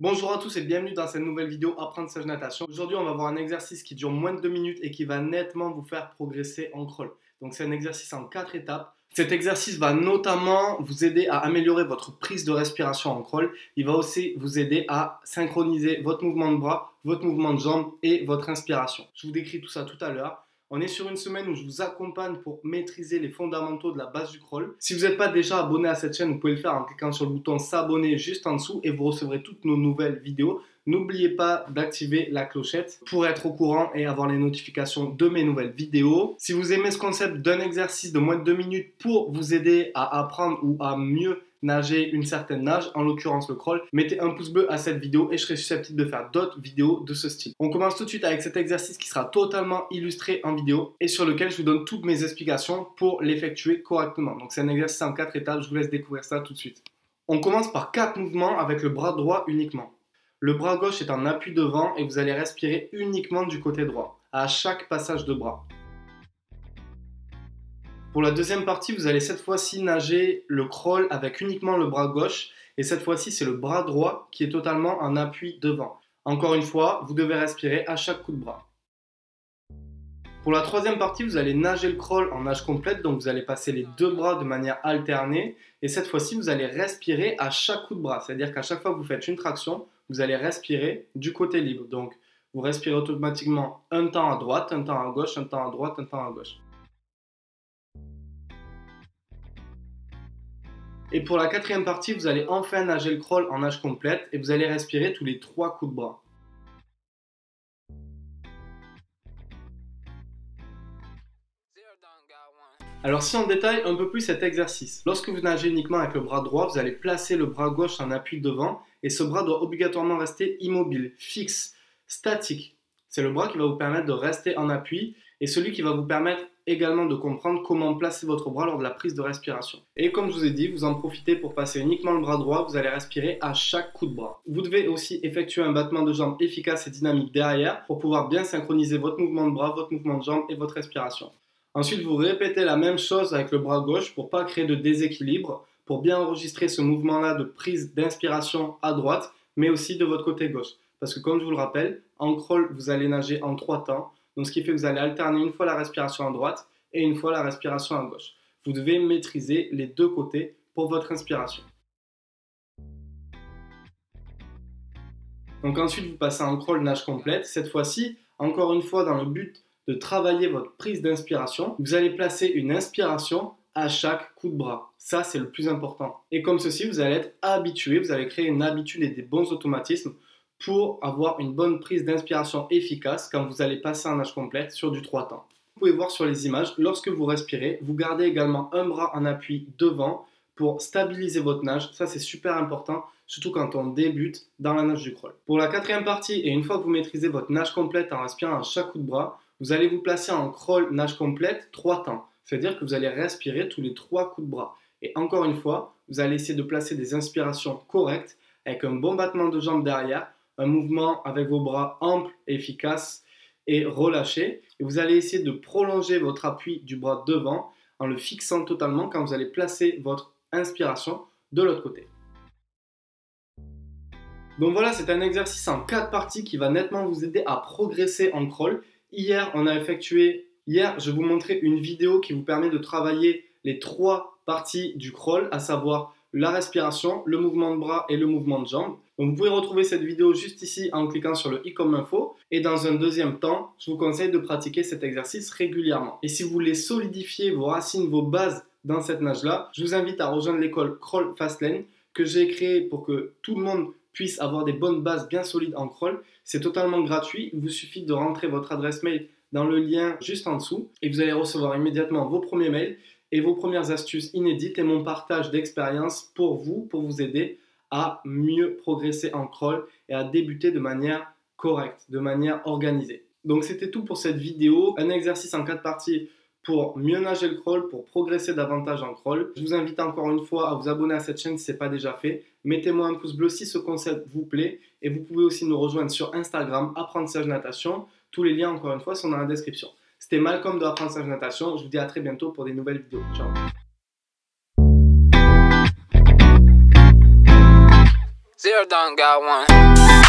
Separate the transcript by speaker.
Speaker 1: Bonjour à tous et bienvenue dans cette nouvelle vidéo Apprentissage natation. Aujourd'hui, on va voir un exercice qui dure moins de 2 minutes et qui va nettement vous faire progresser en crawl. Donc c'est un exercice en 4 étapes. Cet exercice va notamment vous aider à améliorer votre prise de respiration en crawl. Il va aussi vous aider à synchroniser votre mouvement de bras, votre mouvement de jambes et votre inspiration. Je vous décris tout ça tout à l'heure. On est sur une semaine où je vous accompagne pour maîtriser les fondamentaux de la base du crawl. Si vous n'êtes pas déjà abonné à cette chaîne, vous pouvez le faire en cliquant sur le bouton s'abonner juste en dessous et vous recevrez toutes nos nouvelles vidéos. N'oubliez pas d'activer la clochette pour être au courant et avoir les notifications de mes nouvelles vidéos. Si vous aimez ce concept d'un exercice de moins de 2 minutes pour vous aider à apprendre ou à mieux nager une certaine nage, en l'occurrence le crawl, mettez un pouce bleu à cette vidéo et je serai susceptible de faire d'autres vidéos de ce style. On commence tout de suite avec cet exercice qui sera totalement illustré en vidéo et sur lequel je vous donne toutes mes explications pour l'effectuer correctement. Donc c'est un exercice en 4 étapes, je vous laisse découvrir ça tout de suite. On commence par 4 mouvements avec le bras droit uniquement. Le bras gauche est en appui devant et vous allez respirer uniquement du côté droit, à chaque passage de bras. Pour la deuxième partie, vous allez cette fois-ci nager le crawl avec uniquement le bras gauche et cette fois-ci, c'est le bras droit qui est totalement en appui devant. Encore une fois, vous devez respirer à chaque coup de bras. Pour la troisième partie, vous allez nager le crawl en nage complète, donc vous allez passer les deux bras de manière alternée et cette fois-ci, vous allez respirer à chaque coup de bras, c'est-à-dire qu'à chaque fois que vous faites une traction, vous allez respirer du côté libre. Donc, vous respirez automatiquement un temps à droite, un temps à gauche, un temps à droite, un temps à gauche. Et pour la quatrième partie, vous allez enfin nager le crawl en nage complète et vous allez respirer tous les 3 coups de bras. Alors si on détaille un peu plus cet exercice, lorsque vous nagez uniquement avec le bras droit, vous allez placer le bras gauche en appui devant et ce bras doit obligatoirement rester immobile, fixe, statique. C'est le bras qui va vous permettre de rester en appui et celui qui va vous permettre également de comprendre comment placer votre bras lors de la prise de respiration. Et comme je vous ai dit, vous en profitez pour passer uniquement le bras droit, vous allez respirer à chaque coup de bras. Vous devez aussi effectuer un battement de jambes efficace et dynamique derrière pour pouvoir bien synchroniser votre mouvement de bras, votre mouvement de jambes et votre respiration. Ensuite, vous répétez la même chose avec le bras gauche pour ne pas créer de déséquilibre, pour bien enregistrer ce mouvement-là de prise d'inspiration à droite, mais aussi de votre côté gauche. Parce que comme je vous le rappelle, en crawl, vous allez nager en 3 temps. Donc ce qui fait que vous allez alterner une fois la respiration à droite et une fois la respiration à gauche. Vous devez maîtriser les deux côtés pour votre inspiration. Donc ensuite, vous passez en crawl nage complète. Cette fois-ci, encore une fois, dans le but de travailler votre prise d'inspiration, vous allez placer une inspiration à chaque coup de bras. Ça, c'est le plus important. Et comme ceci, vous allez être habitué, vous allez créer une habitude et des bons automatismes pour avoir une bonne prise d'inspiration efficace quand vous allez passer en nage complète sur du 3 temps. Vous pouvez voir sur les images, lorsque vous respirez, vous gardez également un bras en appui devant pour stabiliser votre nage. Ça, c'est super important, surtout quand on débute dans la nage du crawl. Pour la quatrième partie, et une fois que vous maîtrisez votre nage complète en respirant à chaque coup de bras, vous allez vous placer en crawl nage complète 3 temps. C'est-à-dire que vous allez respirer tous les 3 coups de bras. Et encore une fois, vous allez essayer de placer des inspirations correctes avec un bon battement de jambes derrière, un mouvement avec vos bras amples, efficaces et relâchés. Et vous allez essayer de prolonger votre appui du bras devant en le fixant totalement quand vous allez placer votre inspiration de l'autre côté. Donc voilà, c'est un exercice en 4 parties qui va nettement vous aider à progresser en crawl. Hier, je vais vous montrer une vidéo qui vous permet de travailler les 3 parties du crawl, à savoir la respiration, le mouvement de bras et le mouvement de jambes. Donc vous pouvez retrouver cette vidéo juste ici en cliquant sur le i comme info. Et dans un deuxième temps, je vous conseille de pratiquer cet exercice régulièrement. Et si vous voulez solidifier vos racines, vos bases dans cette nage-là, je vous invite à rejoindre l'école Crawl Fastlane que j'ai créée pour que tout le monde puisse avoir des bonnes bases bien solides en crawl. C'est totalement gratuit. Il vous suffit de rentrer votre adresse mail dans le lien juste en dessous et vous allez recevoir immédiatement vos premiers mails et vos premières astuces inédites et mon partage d'expérience pour vous aider à mieux progresser en crawl et à débuter de manière correcte, de manière organisée. Donc c'était tout pour cette vidéo, un exercice en 4 parties pour mieux nager le crawl, pour progresser davantage en crawl. Je vous invite encore une fois à vous abonner à cette chaîne si ce n'est pas déjà fait. Mettez-moi un pouce bleu si ce concept vous plaît et vous pouvez aussi nous rejoindre sur Instagram, Apprentissage Natation. Tous les liens, encore une fois, sont dans la description. C'était Malcolm de Apprentissage Natation. Je vous dis à très bientôt pour des nouvelles vidéos. Ciao.
Speaker 2: sure don't got one.